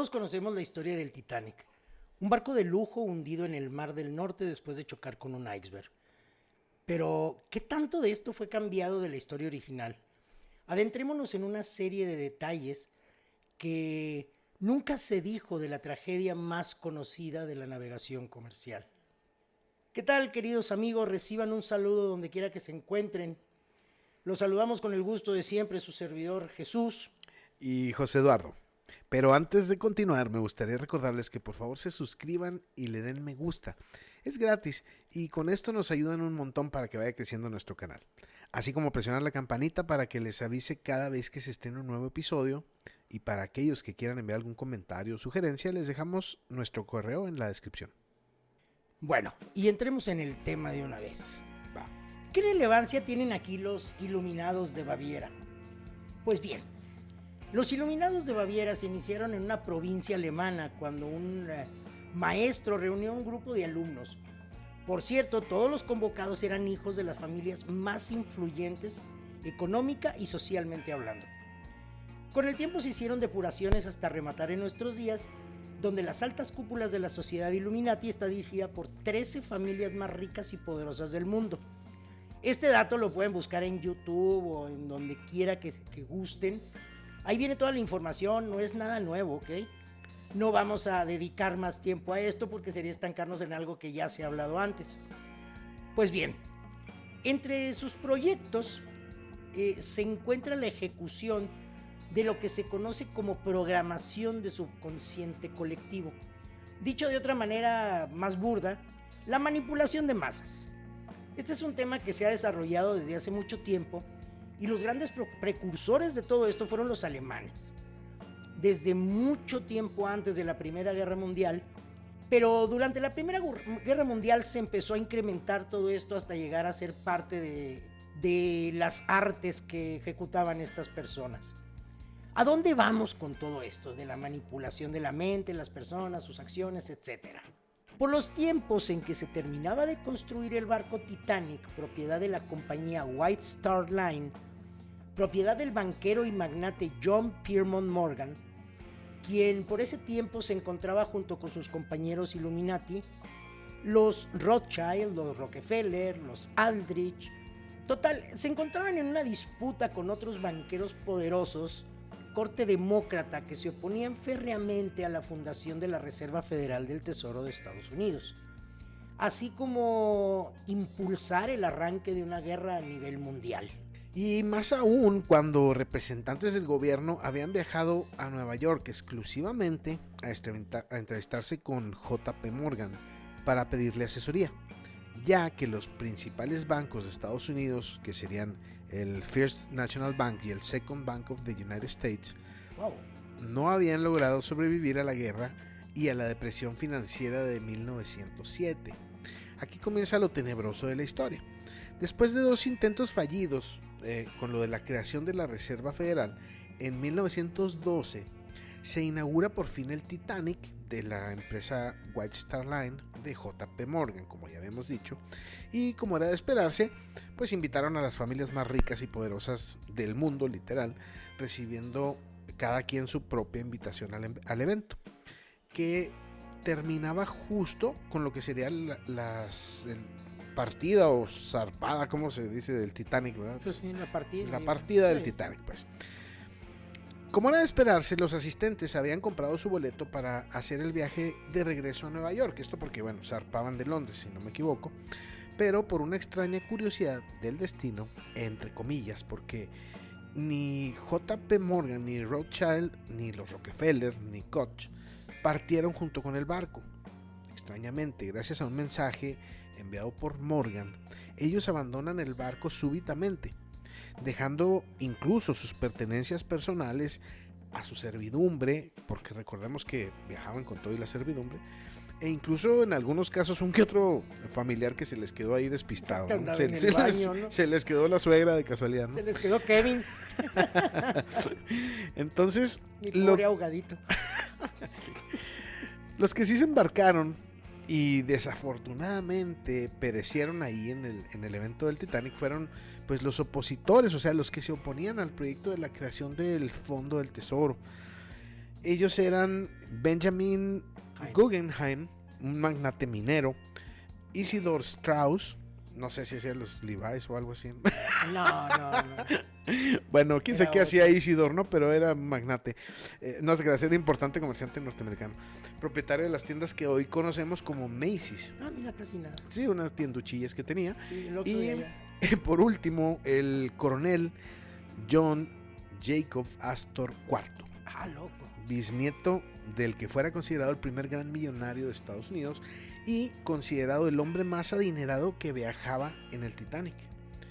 Todos conocemos la historia del Titanic, un barco de lujo hundido en el Mar del Norte después de chocar con un iceberg. Pero, ¿qué tanto de esto fue cambiado de la historia original? Adentrémonos en una serie de detalles que nunca se dijo de la tragedia más conocida de la navegación comercial. ¿Qué tal, queridos amigos? Reciban un saludo donde quiera que se encuentren. Los saludamos con el gusto de siempre, su servidor Jesús y José Eduardo. Pero antes de continuar, me gustaría recordarles que por favor se suscriban y le den me gusta. Es gratis y con esto nos ayudan un montón para que vaya creciendo nuestro canal. Así como presionar la campanita para que les avise cada vez que se estrene un nuevo episodio. Y para aquellos que quieran enviar algún comentario o sugerencia, les dejamos nuestro correo en la descripción. Bueno, y entremos en el tema de una vez. Va. ¿Qué relevancia tienen aquí los Iluminados de Baviera? Pues bien, los Iluminados de Baviera se iniciaron en una provincia alemana cuando un maestro reunió a un grupo de alumnos. Por cierto, todos los convocados eran hijos de las familias más influyentes económica y socialmente hablando. Con el tiempo se hicieron depuraciones hasta rematar en nuestros días, donde las altas cúpulas de la sociedad Illuminati está dirigida por 13 familias más ricas y poderosas del mundo. Este dato lo pueden buscar en YouTube o en donde quiera que gusten. Ahí viene toda la información, no es nada nuevo, ¿ok? No vamos a dedicar más tiempo a esto porque sería estancarnos en algo que ya se ha hablado antes. Pues bien, entre sus proyectos se encuentra la ejecución de lo que se conoce como programación de subconsciente colectivo. Dicho de otra manera más burda, la manipulación de masas. Este es un tema que se ha desarrollado desde hace mucho tiempo y los grandes precursores de todo esto fueron los alemanes. Desde mucho tiempo antes de la Primera Guerra Mundial, pero durante la Primera Guerra Mundial se empezó a incrementar todo esto hasta llegar a ser parte de las artes que ejecutaban estas personas. ¿A dónde vamos con todo esto de la manipulación de la mente, las personas, sus acciones, etcétera? Por los tiempos en que se terminaba de construir el barco Titanic, propiedad de la compañía White Star Line, propiedad del banquero y magnate John Pierpont Morgan, quien por ese tiempo se encontraba junto con sus compañeros Illuminati, los Rothschild, los Rockefeller, los Aldrich. Total, se encontraban en una disputa con otros banqueros poderosos, corte demócrata, que se oponían férreamente a la fundación de la Reserva Federal del Tesoro de Estados Unidos, así como impulsar el arranque de una guerra a nivel mundial. Y más aún cuando representantes del gobierno habían viajado a Nueva York exclusivamente a entrevistarse con JP Morgan para pedirle asesoría, ya que los principales bancos de Estados Unidos, que serían el First National Bank y el Second Bank of the United States, no habían logrado sobrevivir a la guerra y a la depresión financiera de 1907. Aquí comienza lo tenebroso de la historia. Después de 2 intentos fallidos con lo de la creación de la Reserva Federal, en 1912 se inaugura por fin el Titanic de la empresa White Star Line de JP Morgan, como ya habíamos dicho, y como era de esperarse, pues invitaron a las familias más ricas y poderosas del mundo, literal, recibiendo cada quien su propia invitación al evento, que terminaba justo con lo que sería partida o zarpada, como se dice, del Titanic, ¿verdad? Pues sí, la partida del Titanic, pues. Como era de esperarse, los asistentes habían comprado su boleto para hacer el viaje de regreso a Nueva York. Esto porque, bueno, zarpaban de Londres, si no me equivoco. Pero por una extraña curiosidad del destino, entre comillas, porque ni JP Morgan, ni Rothschild, ni los Rockefeller, ni Koch partieron junto con el barco. Extrañamente, gracias a un mensaje enviado por Morgan, ellos abandonan el barco súbitamente, dejando incluso sus pertenencias personales a su servidumbre, porque recordemos que viajaban con todo y la servidumbre, e incluso en algunos casos un que otro familiar que se les quedó ahí despistado, ¿no? Se les quedó la suegra de casualidad, ¿no? Se les quedó Kevin. Entonces, mi pobre ahogadito. Los que sí se embarcaron y desafortunadamente perecieron ahí en el evento del Titanic fueron pues los opositores, o sea, los que se oponían al proyecto de la creación del Fondo del Tesoro. Ellos eran Benjamin Guggenheim, un magnate minero, Isidor Strauss, no sé si hacía los Levi's o algo así. No. Bueno, quién sabe qué Era hacía otro. Isidor, ¿no? Pero era magnate. No sé qué era importante comerciante norteamericano. Propietario de las tiendas que hoy conocemos como Macy's. Ah, mira, casi nada. Sí, unas tienduchillas que tenía. Sí, el Oxxo Y de allá. por último, el coronel John Jacob Astor IV, Ah, loco. bisnieto del que fuera considerado el primer gran millonario de Estados Unidos y considerado el hombre más adinerado que viajaba en el Titanic.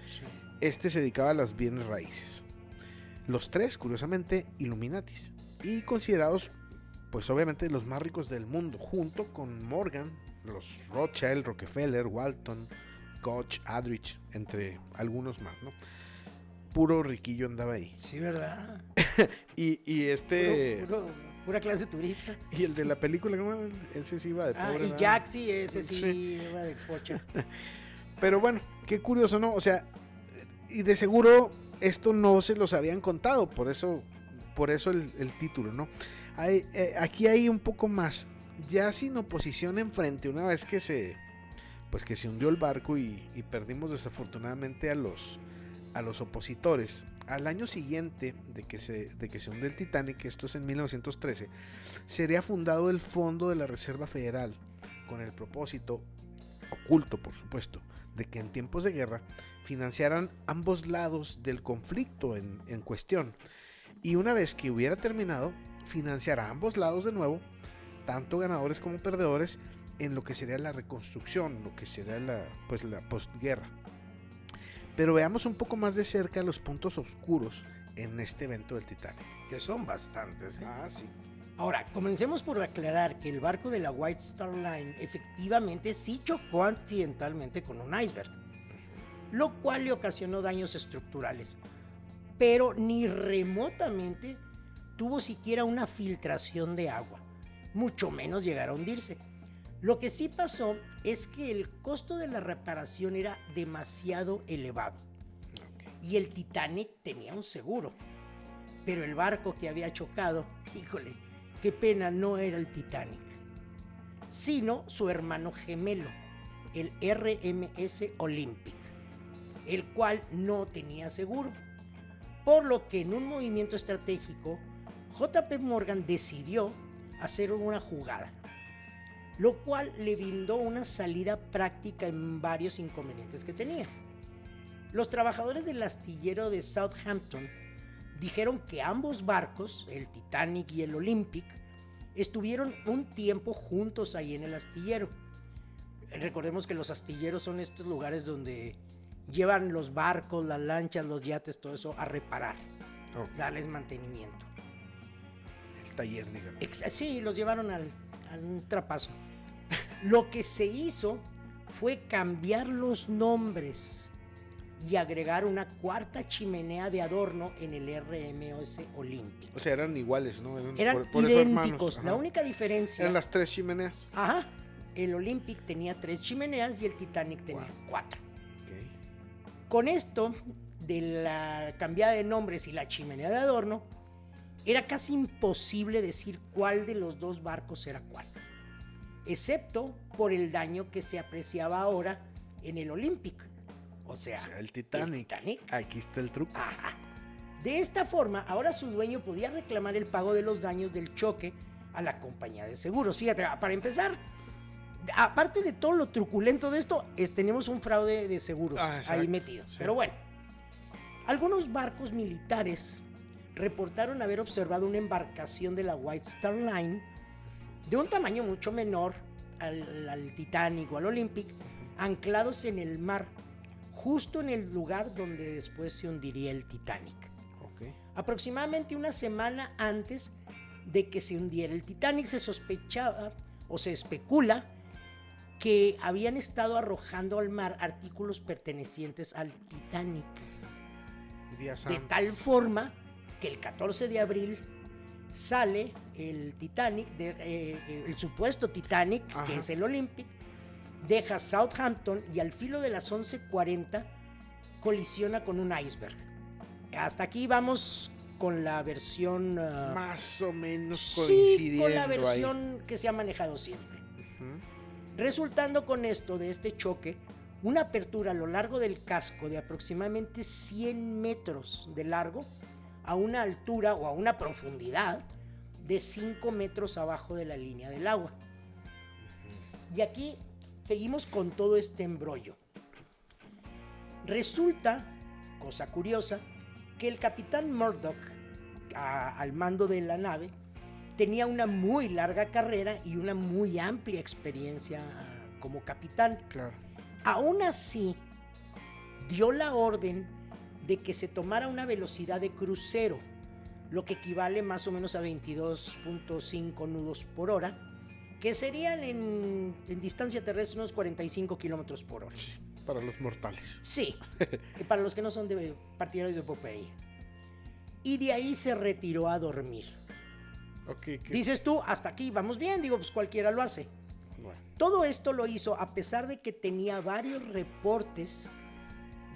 Sí. Este se dedicaba a las bienes raíces. Los tres, curiosamente, Illuminatis. Y considerados, pues obviamente, los más ricos del mundo, junto con Morgan, los Rothschild, Rockefeller, Walton, Koch, Aldrich, entre algunos más, ¿no? Puro riquillo andaba ahí. Sí, ¿verdad? Y Pura clase turista. y el de la película, ¿cómo era? Ese sí iba de pobre. Ah, y ¿verdad? Jack, sí, ese sí, Sí. iba de pocha. Pero bueno, qué curioso, ¿no? O sea, y de seguro esto no se los habían contado, por eso el título, ¿no? Aquí hay un poco más, ya sin oposición enfrente, una vez que se hundió el barco y perdimos desafortunadamente a los opositores. Al año siguiente de que se hunde el Titanic, esto es en 1913, sería fundado el Fondo de la Reserva Federal con el propósito, oculto por supuesto, de que en tiempos de guerra financiaran ambos lados del conflicto en cuestión, y una vez que hubiera terminado, financiar a ambos lados de nuevo, tanto ganadores como perdedores, en lo que sería la reconstrucción, lo que sería la postguerra. Pero veamos un poco más de cerca los puntos oscuros en este evento del Titanic. Que son bastantes, ¿eh? Sí. Ahora, comencemos por aclarar que el barco de la White Star Line efectivamente sí chocó accidentalmente con un iceberg, lo cual le ocasionó daños estructurales, pero ni remotamente tuvo siquiera una filtración de agua, mucho menos llegar a hundirse. Lo que sí pasó es que el costo de la reparación era demasiado elevado y el Titanic tenía un seguro, pero el barco que había chocado, híjole, qué pena, no era el Titanic, sino su hermano gemelo, el RMS Olympic, el cual no tenía seguro, por lo que en un movimiento estratégico, JP Morgan decidió hacer una jugada, lo cual le brindó una salida práctica en varios inconvenientes que tenía. Los trabajadores del astillero de Southampton dijeron que ambos barcos, el Titanic y el Olympic, estuvieron un tiempo juntos ahí en el astillero. Recordemos que los astilleros son estos lugares donde llevan los barcos, las lanchas, los yates, todo eso a reparar, darles mantenimiento. El taller, digamos. Sí, los llevaron al trapazo. Lo que se hizo fue cambiar los nombres y agregar una cuarta chimenea de adorno en el RMS Olympic. O sea, eran iguales, ¿no? Eran por eso idénticos. hermanos. La única diferencia... Eran las tres chimeneas. Ajá. El Olympic tenía 3 chimeneas y el Titanic tenía 4. Okay. Con esto, de la cambiada de nombres y la chimenea de adorno, era casi imposible decir cuál de los dos barcos era cuál, excepto por el daño que se apreciaba ahora en el Olympic. O sea, el Titanic. Aquí está el truco. Ajá. De esta forma, ahora su dueño podía reclamar el pago de los daños del choque a la compañía de seguros. Fíjate, para empezar, aparte de todo lo truculento de esto, tenemos un fraude de seguros ahí metido. Sí. Pero bueno, algunos barcos militares reportaron haber observado una embarcación de la White Star Line de un tamaño mucho menor al Titanic o al Olympic, anclados en el mar, justo en el lugar donde después se hundiría el Titanic. Okay. Aproximadamente una semana antes de que se hundiera el Titanic, se sospechaba o se especula que habían estado arrojando al mar artículos pertenecientes al Titanic. De tal forma que el 14 de abril sale el Titanic, el supuesto Titanic, ajá, que es el Olympic, deja Southampton y al filo de las 11:40 colisiona con un iceberg. Hasta aquí vamos con la versión... Más o menos sí, coincidiendo con la ahí. versión que se ha manejado siempre. Ujú. Resultando con esto, de este choque, una apertura a lo largo del casco de aproximadamente 100 metros de largo a una altura o a una profundidad de 5 metros abajo de la línea del agua. Y aquí seguimos con todo este embrollo. Resulta, cosa curiosa, que el capitán Murdoch, al mando de la nave, tenía una muy larga carrera y una muy amplia experiencia como capitán. Claro. Aún así, dio la orden de que se tomara una velocidad de crucero, lo que equivale más o menos a 22.5 nudos por hora, que serían en distancia terrestre unos 45 kilómetros por hora. Sí, para los mortales. Sí, y para los que no son partidarios de Popeye. Y de ahí se retiró a dormir. Okay, Dices tú, hasta aquí vamos bien, digo, pues cualquiera lo hace. Bueno. Todo esto lo hizo a pesar de que tenía varios reportes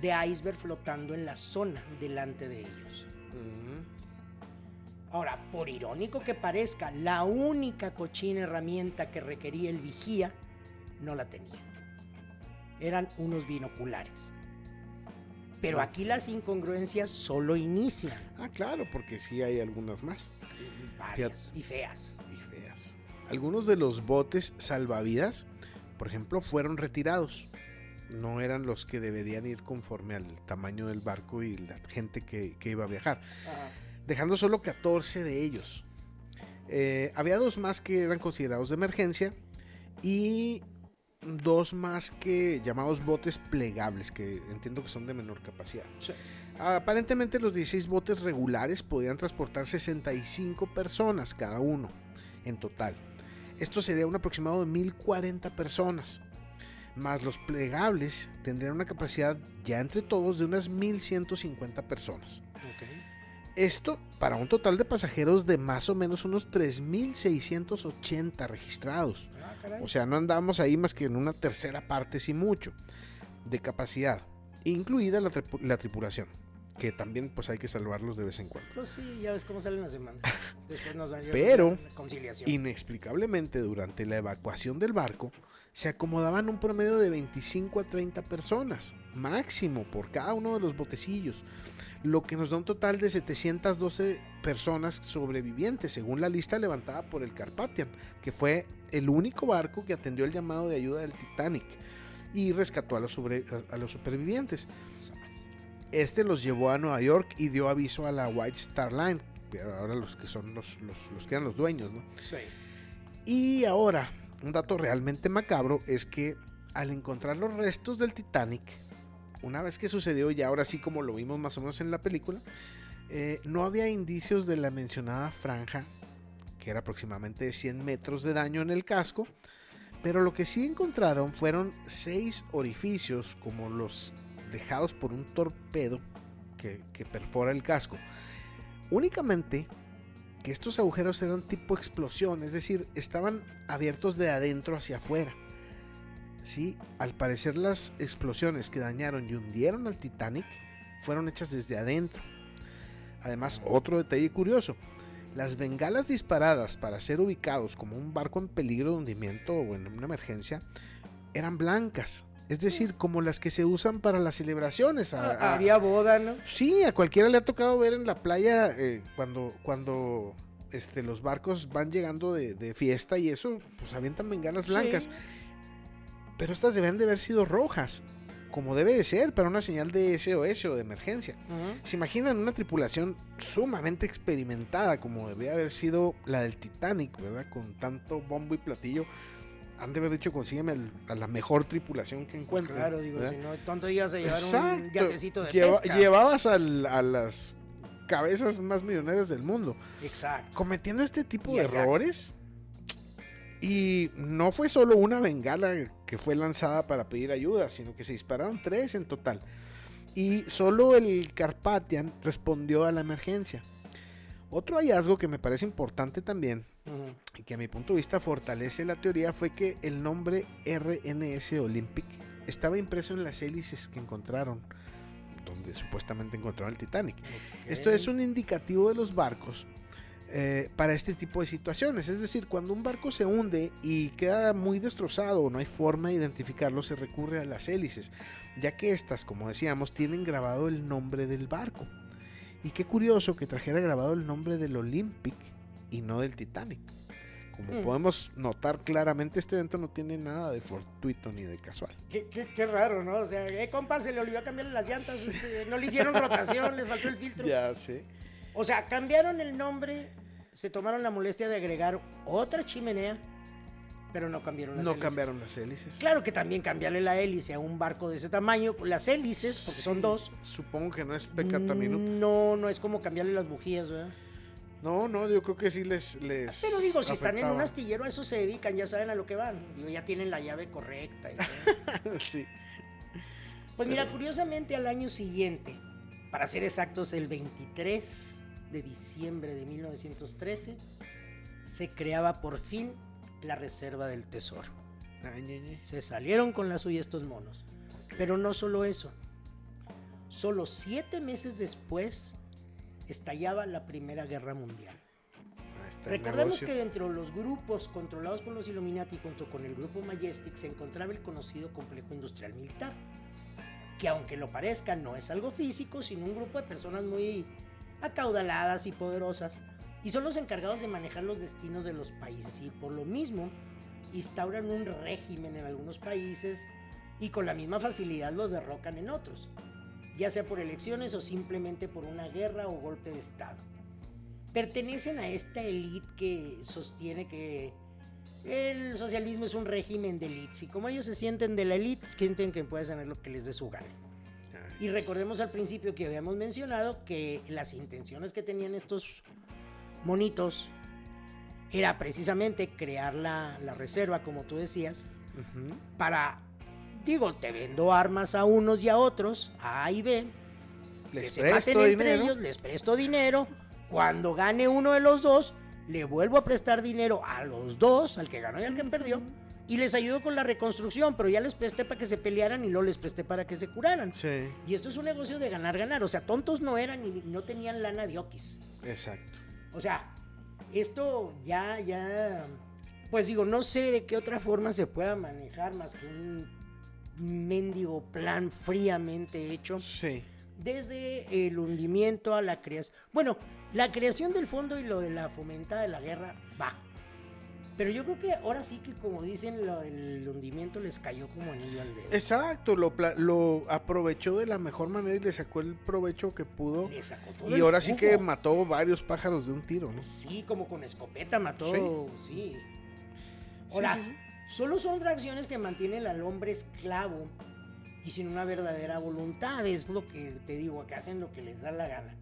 de iceberg flotando en la zona delante de ellos. Ahora, por irónico que parezca, la única cochina herramienta que requería el vigía no la tenía. Eran unos binoculares. Pero aquí las incongruencias solo inician. Ah, claro, porque sí hay algunas más. Varias y feas. Y feas. Algunos de los botes salvavidas, por ejemplo, fueron retirados. No eran los que deberían ir conforme al tamaño del barco y la gente que iba a viajar. Ajá. Dejando solo 14 de ellos. Había 2 más que eran considerados de emergencia y 2 más que llamados botes plegables, que entiendo que son de menor capacidad. Sí. Aparentemente los 16 botes regulares podían transportar 65 personas cada uno en total. Esto sería un aproximado de 1040 personas. Más los plegables tendrían una capacidad ya entre todos de unas 1150 personas. Okay. Esto para un total de pasajeros de más o menos unos 3680 registrados. Ah, caray. O sea, no andamos ahí más que en una tercera parte, si mucho, de capacidad, incluida la tripulación, que también pues hay que salvarlos de vez en cuando. Pues sí, ya ves cómo salen las demandas. Después nos dan Pero, la conciliación. inexplicablemente, durante la evacuación del barco, se acomodaban un promedio de 25 a 30 personas, máximo por cada uno de los botecillos, lo que nos da un total de 712 personas sobrevivientes, según la lista levantada por el Carpathian, que fue el único barco que atendió el llamado de ayuda del Titanic y rescató a los supervivientes. Este los llevó a Nueva York y dio aviso a la White Star Line, ahora los que son los que eran los dueños, ¿no? Sí. Y ahora, un dato realmente macabro es que al encontrar los restos del Titanic, una vez que sucedió, y ahora sí como lo vimos más o menos en la película, no había indicios de la mencionada franja, que era aproximadamente de 100 metros de daño en el casco, pero lo que sí encontraron fueron 6 orificios como los dejados por un torpedo que perfora el casco. Únicamente que estos agujeros eran tipo explosión, es decir, estaban abiertos de adentro hacia afuera. Sí, al parecer las explosiones que dañaron y hundieron al Titanic fueron hechas desde adentro. Además, otro detalle curioso, las bengalas disparadas para ser ubicados como un barco en peligro de hundimiento o en una emergencia eran blancas, es decir, como las que se usan para las celebraciones. Había boda, ¿no? Sí, a cualquiera le ha tocado ver en la playa cuando los barcos van llegando de fiesta y eso, pues avientan bengalas blancas. Sí. Pero estas deben de haber sido rojas, como debe de ser, para una señal de SOS o de emergencia. ¿Se imaginan una tripulación sumamente experimentada como debía haber sido la del Titanic, ¿verdad? Con tanto bombo y platillo. Han de haber dicho, consígueme a la mejor tripulación que encuentres. Claro, digo, ¿verdad? Si no, tonto ibas a llevar Exacto. Un yatecito de pesca. Llevabas a las cabezas más millonarias del mundo. Exacto. Cometiendo este tipo de errores. Y no fue solo una bengala que fue lanzada para pedir ayuda, sino que se dispararon 3 en total. Y solo el Carpathian respondió a la emergencia. Otro hallazgo que me parece importante también, y que a mi punto de vista fortalece la teoría, fue que el nombre RNS Olympic estaba impreso en las hélices que encontraron, donde supuestamente encontraron el Titanic. Ok. Esto es un indicativo de los barcos para este tipo de situaciones. Es decir, cuando un barco se hunde y queda muy destrozado o no hay forma de identificarlo, se recurre a las hélices, ya que estas, como decíamos, tienen grabado el nombre del barco. Y qué curioso que trajera grabado el nombre del Olympic y no del Titanic. Como podemos notar claramente, este evento no tiene nada de fortuito ni de casual. Qué raro, ¿no? O sea, compa, se le olvidó cambiarle las llantas, no le hicieron rotación, le faltó el filtro. Ya sé. O sea, cambiaron el nombre, se tomaron la molestia de agregar otra chimenea, pero no cambiaron las hélices. No cambiaron las hélices. Claro que también cambiarle la hélice a un barco de ese tamaño, las hélices, porque son dos. Supongo que no es pecata minuto. No es como cambiarle las bujías, ¿verdad? No, yo creo que sí les Pero digo, si están en afectaba. un astillero, a eso se dedican, ya saben a lo que van. Digo, ya tienen la llave correcta. Y todo. Sí. Pues mira, curiosamente al año siguiente, para ser exactos, el 23 de diciembre de 1913, se creaba por fin la Reserva del Tesoro. Se salieron con la suya estos monos. Pero no solo eso. Solo 7 meses después estallaba la Primera Guerra Mundial. Recordemos que dentro de los grupos controlados por los Illuminati, junto con el grupo Majestic, se encontraba el conocido complejo industrial militar, que aunque lo parezca no es algo físico, sino un grupo de personas muy acaudaladas y poderosas, y son los encargados de manejar los destinos de los países, y por lo mismo instauran un régimen en algunos países y con la misma facilidad lo derrocan en otros, ya sea por elecciones o simplemente por una guerra o golpe de estado. Pertenecen a esta élite que sostiene que el socialismo es un régimen de élites, y como ellos se sienten de la élite, sienten que pueden hacer lo que les dé su gana. Y recordemos al principio que habíamos mencionado que las intenciones que tenían estos monitos era precisamente crear la reserva, como tú decías, para, digo, te vendo armas a unos y a otros, a y B, que se maten entre ellos, les presto dinero, cuando gane uno de los dos, le vuelvo a prestar dinero a los dos, al que ganó y al que perdió, y les ayudo con la reconstrucción, pero ya les presté para que se pelearan y luego les presté para que se curaran. Sí. Y esto es un negocio de ganar, o sea, tontos no eran y no tenían lana de oquis. Exacto. O sea, esto ya, pues digo, no sé de qué otra forma se pueda manejar más que un mendigo plan fríamente hecho. Sí. Desde el hundimiento a la creación. Bueno, la creación del fondo y lo de la fomentada de la guerra va. Pero yo creo que ahora sí que, como dicen, lo del hundimiento les cayó como anillo al dedo. Exacto, lo aprovechó de la mejor manera y le sacó el provecho que pudo. Le sacó todo Y el ahora sí jugo. que mató varios pájaros de un tiro, ¿no? Sí, como con escopeta mató, sí. Ahora, Sí. solo son fracciones que mantienen al hombre esclavo y sin una verdadera voluntad. Es lo que te digo, que hacen lo que les da la gana.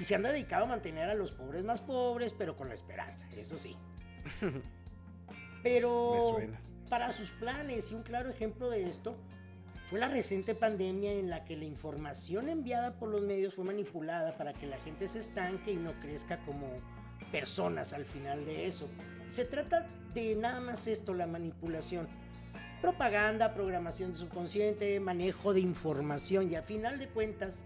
Y se han dedicado a mantener a los pobres más pobres, pero con la esperanza, eso sí. Pero Me suena. para sus planes, y un claro ejemplo de esto fue la reciente pandemia en la que la información enviada por los medios fue manipulada para que la gente se estanque y no crezca como personas al final de eso. Se trata de nada más esto, la manipulación. Propaganda, programación de subconsciente, manejo de información, y a final de cuentas,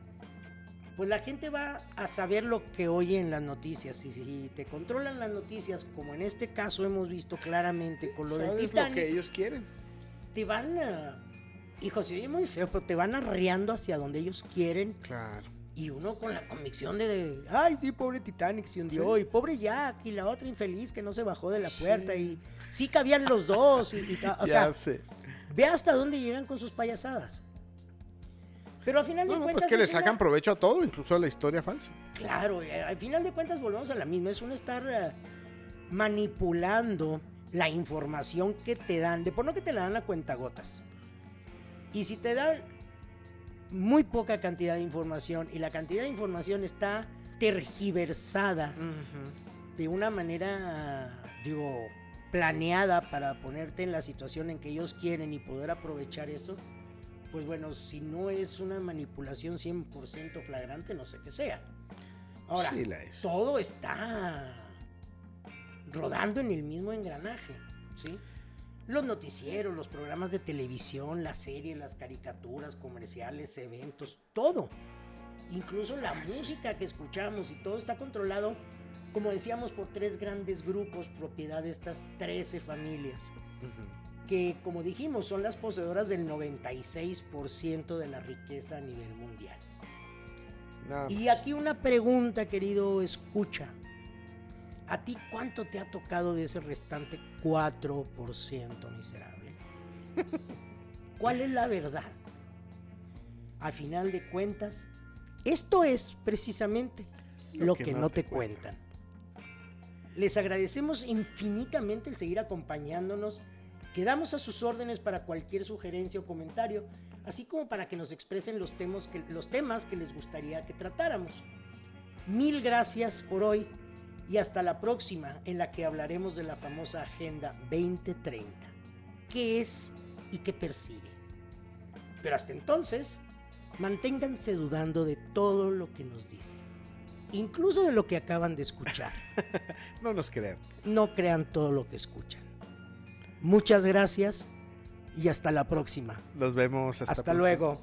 pues la gente va a saber lo que oye en las noticias, y si te controlan las noticias, como en este caso hemos visto claramente con lo del ¿Sabes Titanic, lo que ellos quieren? te van hijo, se oye muy feo, pero te van arreando hacia donde ellos quieren, Claro. y uno con la convicción de ay, sí, pobre Titanic se hundió, y pobre Jack, y la otra infeliz que no se bajó de la puerta, y sí cabían los dos, o sea, sé. ve hasta dónde llegan con sus payasadas. Pero al final de No, cuentas pues que le es sacan una- provecho a todo, incluso a la historia falsa. Claro, al final de cuentas volvemos a la misma, es un estar manipulando la información que te dan, de por no que te la dan a cuentagotas. Y si te dan muy poca cantidad de información y la cantidad de información está tergiversada de una manera, digo, planeada para ponerte en la situación en que ellos quieren y poder aprovechar eso, pues bueno, si no es una manipulación 100% flagrante, no sé qué sea. Ahora, Sí la es. todo está rodando en el mismo engranaje, ¿sí? Los noticieros, los programas de televisión, las series, las caricaturas, comerciales, eventos, todo. incluso la música que escuchamos y todo está controlado, como decíamos, por 3 grandes grupos, propiedad de estas 13 familias, que, como dijimos, son las poseedoras del 96% de la riqueza a nivel mundial. Y aquí una pregunta, querido escucha. ¿A ti cuánto te ha tocado de ese restante 4% miserable? ¿Cuál es la verdad? A final de cuentas, esto es precisamente lo que no te cuentan. Les agradecemos infinitamente el seguir acompañándonos. Quedamos a sus órdenes para cualquier sugerencia o comentario, así como para que nos expresen los temas que les gustaría que tratáramos. Mil gracias por hoy y hasta la próxima, en la que hablaremos de la famosa Agenda 2030. ¿Qué es y qué persigue? Pero hasta entonces, manténganse dudando de todo lo que nos dicen, incluso de lo que acaban de escuchar. No nos crean. No crean todo lo que escuchan. Muchas gracias y hasta la próxima. Nos vemos. Hasta luego.